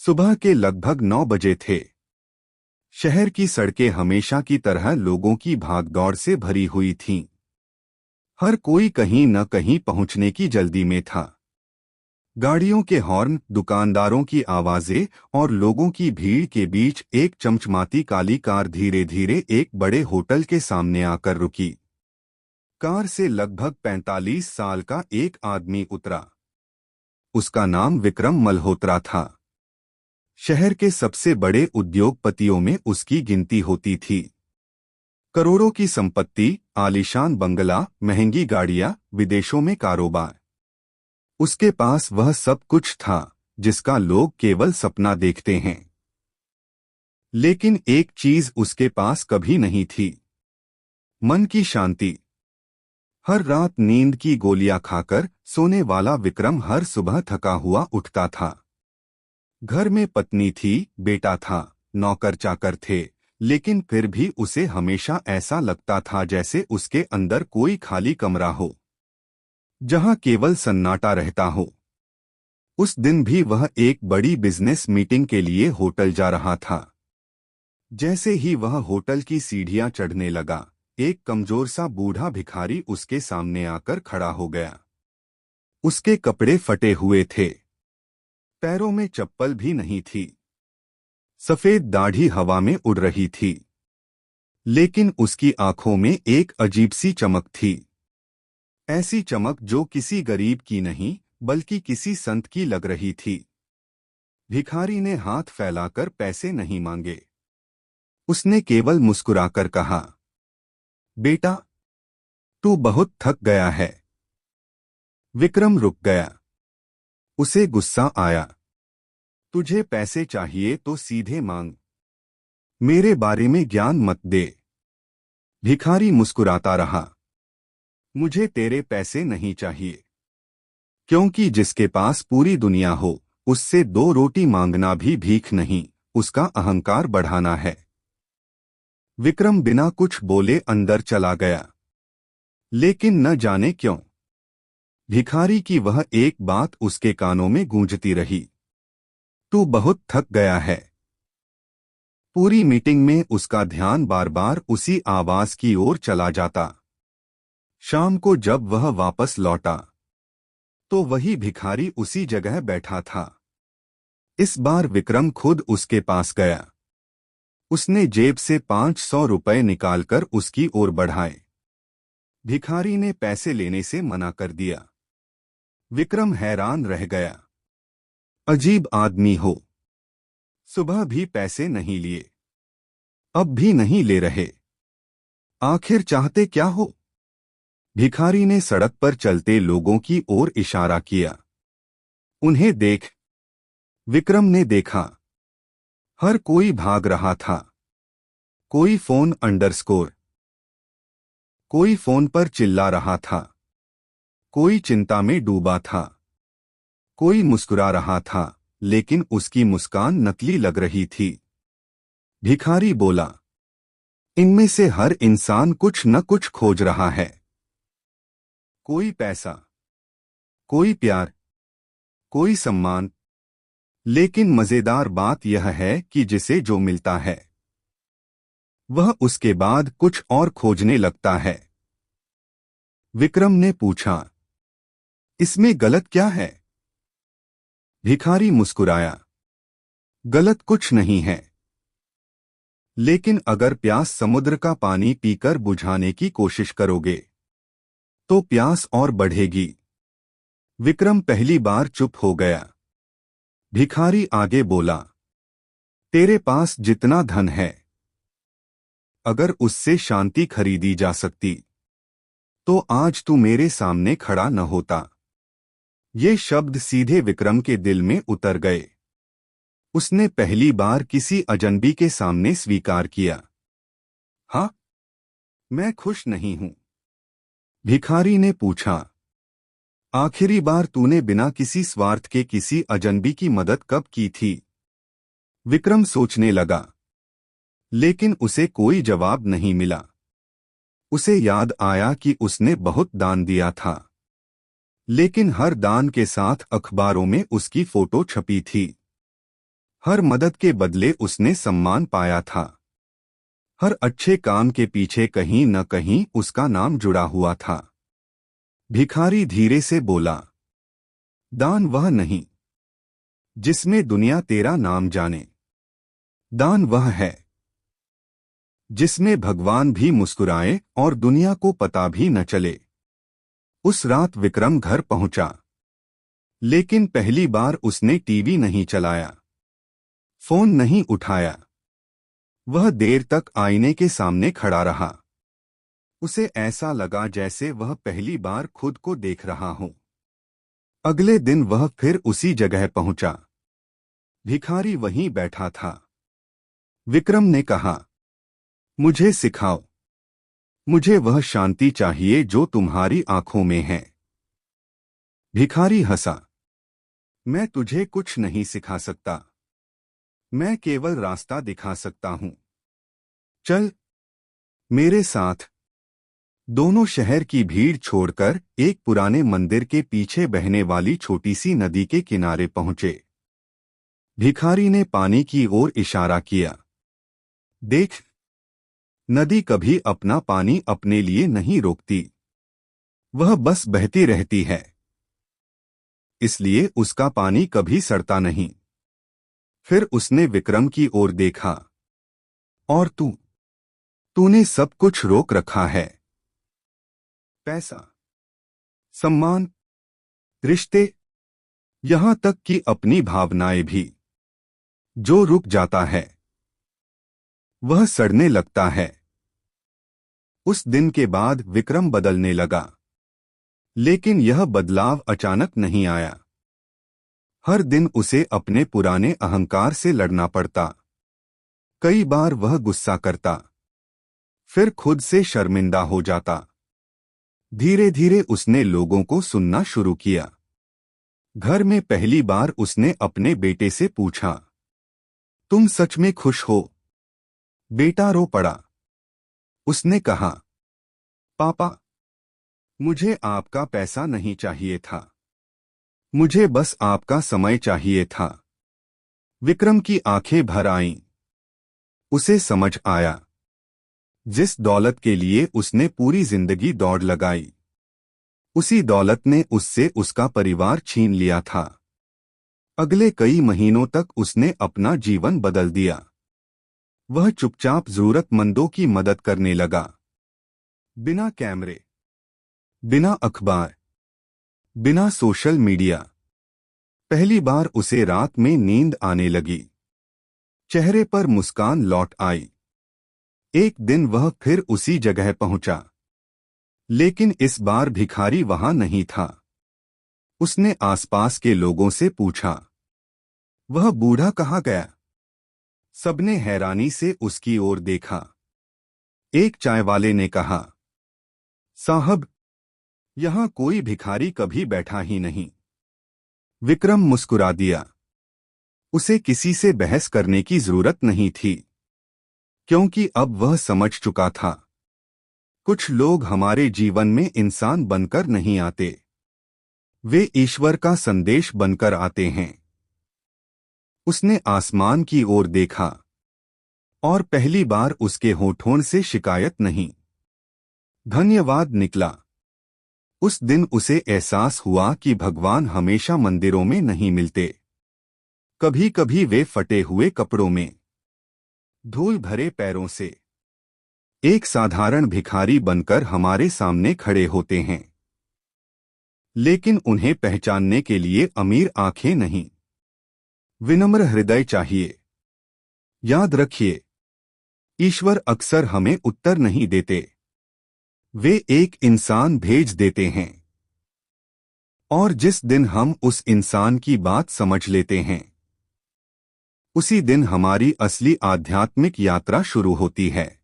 सुबह के लगभग 9 बजे थे। शहर की सड़कें हमेशा की तरह लोगों की भागदौड़ से भरी हुई थीं। हर कोई कहीं न कहीं पहुंचने की जल्दी में था। गाड़ियों के हॉर्न, दुकानदारों की आवाजें और लोगों की भीड़ के बीच एक चमचमाती काली कार धीरे धीरे एक बड़े होटल के सामने आकर रुकी। कार से लगभग 45 साल का एक आदमी उतरा। उसका नाम विक्रम मल्होत्रा था। शहर के सबसे बड़े उद्योगपतियों में उसकी गिनती होती थी। करोड़ों की संपत्ति, आलीशान बंगला, महंगी गाड़ियां, विदेशों में कारोबार। उसके पास वह सब कुछ था जिसका लोग केवल सपना देखते हैं। लेकिन एक चीज उसके पास कभी नहीं थी, मन की शांति। हर रात नींद की गोलियां खाकर सोने वाला विक्रम हर सुबह थका हुआ उठता था। घर में पत्नी थी, बेटा था, नौकर चाकर थे, लेकिन फिर भी उसे हमेशा ऐसा लगता था जैसे उसके अंदर कोई खाली कमरा हो, जहां केवल सन्नाटा रहता हो। उस दिन भी वह एक बड़ी बिजनेस मीटिंग के लिए होटल जा रहा था। जैसे ही वह होटल की सीढ़ियां चढ़ने लगा, एक कमजोर सा बूढ़ा भिखारी उसके सामने आकर खड़ा हो गया। उसके कपड़े फटे हुए थे, पैरों में चप्पल भी नहीं थी। सफेद दाढ़ी हवा में उड़ रही थी, लेकिन उसकी आंखों में एक अजीब सी चमक थी। ऐसी चमक जो किसी गरीब की नहीं बल्कि किसी संत की लग रही थी। भिखारी ने हाथ फैलाकर पैसे नहीं मांगे। उसने केवल मुस्कुराकर कहा, बेटा, तू बहुत थक गया है। विक्रम रुक गया। उसे गुस्सा आया। तुझे पैसे चाहिए तो सीधे मांग, मेरे बारे में ज्ञान मत दे। भिखारी मुस्कुराता रहा। मुझे तेरे पैसे नहीं चाहिए, क्योंकि जिसके पास पूरी दुनिया हो उससे 2 रोटी मांगना भी भीख नहीं, उसका अहंकार बढ़ाना है। विक्रम बिना कुछ बोले अंदर चला गया। लेकिन न जाने क्यों, भिखारी की वह एक बात उसके कानों में गूंजती रही, तू बहुत थक गया है। पूरी मीटिंग में उसका ध्यान बार बार उसी आवाज की ओर चला जाता। शाम को जब वह वापस लौटा तो वही भिखारी उसी जगह बैठा था। इस बार विक्रम खुद उसके पास गया। उसने जेब से 500 रुपए निकालकर उसकी ओर बढ़ाए। भिखारी ने पैसे लेने से मना कर दिया। विक्रम हैरान रह गया। अजीब आदमी हो, सुबह भी पैसे नहीं लिए, अब भी नहीं ले रहे। आखिर चाहते क्या हो? भिखारी ने सड़क पर चलते लोगों की ओर इशारा किया। उन्हें देख। विक्रम ने देखा। हर कोई भाग रहा था। कोई फोन अंडरस्कोर, कोई फोन पर चिल्ला रहा था, कोई चिंता में डूबा था, कोई मुस्कुरा रहा था, लेकिन उसकी मुस्कान नकली लग रही थी। भिखारी बोला, इनमें से हर इंसान कुछ न कुछ खोज रहा है। कोई पैसा, कोई प्यार, कोई सम्मान, लेकिन मजेदार बात यह है कि जिसे जो मिलता है वह उसके बाद कुछ और खोजने लगता है। विक्रम ने पूछा, इसमें गलत क्या है? भिखारी मुस्कुराया, गलत कुछ नहीं है, लेकिन अगर प्यास समुद्र का पानी पीकर बुझाने की कोशिश करोगे तो प्यास और बढ़ेगी। विक्रम पहली बार चुप हो गया। भिखारी आगे बोला, तेरे पास जितना धन है, अगर उससे शांति खरीदी जा सकती तो आज तू मेरे सामने खड़ा न होता। ये शब्द सीधे विक्रम के दिल में उतर गए। उसने पहली बार किसी अजनबी के सामने स्वीकार किया, हाँ, मैं खुश नहीं हूं। भिखारी ने पूछा, आखिरी बार तूने बिना किसी स्वार्थ के किसी अजनबी की मदद कब की थी? विक्रम सोचने लगा, लेकिन उसे कोई जवाब नहीं मिला। उसे याद आया कि उसने बहुत दान दिया था, लेकिन हर दान के साथ अखबारों में उसकी फोटो छपी थी। हर मदद के बदले उसने सम्मान पाया था। हर अच्छे काम के पीछे कहीं न कहीं उसका नाम जुड़ा हुआ था। भिखारी धीरे से बोला, दान वह नहीं जिसमें दुनिया तेरा नाम जाने। दान वह है जिसमें भगवान भी मुस्कुराए और दुनिया को पता भी न चले। उस रात विक्रम घर पहुंचा, लेकिन पहली बार उसने टीवी नहीं चलाया, फोन नहीं उठाया। वह देर तक आईने के सामने खड़ा रहा। उसे ऐसा लगा जैसे वह पहली बार खुद को देख रहा हो। अगले दिन वह फिर उसी जगह पहुंचा। भिखारी वहीं बैठा था। विक्रम ने कहा, मुझे सिखाओ। मुझे वह शांति चाहिए जो तुम्हारी आंखों में है। भिखारी हंसा, मैं तुझे कुछ नहीं सिखा सकता, मैं केवल रास्ता दिखा सकता हूं। चल मेरे साथ। दोनों शहर की भीड़ छोड़कर एक पुराने मंदिर के पीछे बहने वाली छोटी सी नदी के किनारे पहुंचे। भिखारी ने पानी की ओर इशारा किया। देख, नदी कभी अपना पानी अपने लिए नहीं रोकती, वह बस बहती रहती है, इसलिए उसका पानी कभी सड़ता नहीं। फिर उसने विक्रम की ओर देखा। और तूने सब कुछ रोक रखा है। पैसा, सम्मान, रिश्ते, यहां तक कि अपनी भावनाएं भी। जो रुक जाता है वह सड़ने लगता है। उस दिन के बाद विक्रम बदलने लगा, लेकिन यह बदलाव अचानक नहीं आया। हर दिन उसे अपने पुराने अहंकार से लड़ना पड़ता। कई बार वह गुस्सा करता, फिर खुद से शर्मिंदा हो जाता। धीरे धीरे उसने लोगों को सुनना शुरू किया। घर में पहली बार उसने अपने बेटे से पूछा, तुम सच में खुश हो? बेटा रो पड़ा। उसने कहा, पापा, मुझे आपका पैसा नहीं चाहिए था, मुझे बस आपका समय चाहिए था। विक्रम की आंखें भर आईं। उसे समझ आया, जिस दौलत के लिए उसने पूरी जिंदगी दौड़ लगाई, उसी दौलत ने उससे उसका परिवार छीन लिया था। अगले कई महीनों तक उसने अपना जीवन बदल दिया। वह चुपचाप जरूरतमंदों की मदद करने लगा, बिना कैमरे, बिना अखबार, बिना सोशल मीडिया। पहली बार उसे रात में नींद आने लगी, चेहरे पर मुस्कान लौट आई। एक दिन वह फिर उसी जगह पहुंचा, लेकिन इस बार भिखारी वहां नहीं था। उसने आसपास के लोगों से पूछा, वह बूढ़ा कहाँ गया? सबने हैरानी से उसकी ओर देखा। एक चाय वाले ने कहा, साहब, यहां कोई भिखारी कभी बैठा ही नहीं। विक्रम मुस्कुरा दिया। उसे किसी से बहस करने की जरूरत नहीं थी, क्योंकि अब वह समझ चुका था, कुछ लोग हमारे जीवन में इंसान बनकर नहीं आते, वे ईश्वर का संदेश बनकर आते हैं। उसने आसमान की ओर देखा, और पहली बार उसके होठों से शिकायत नहीं, धन्यवाद निकला। उस दिन उसे एहसास हुआ कि भगवान हमेशा मंदिरों में नहीं मिलते। कभी कभी वे फटे हुए कपड़ों में, धूल भरे पैरों से, एक साधारण भिखारी बनकर हमारे सामने खड़े होते हैं। लेकिन उन्हें पहचानने के लिए अमीर आंखें नहीं, विनम्र हृदय चाहिए। याद रखिए, ईश्वर अक्सर हमें उत्तर नहीं देते, वे एक इंसान भेज देते हैं। और जिस दिन हम उस इंसान की बात समझ लेते हैं, उसी दिन हमारी असली आध्यात्मिक यात्रा शुरू होती है।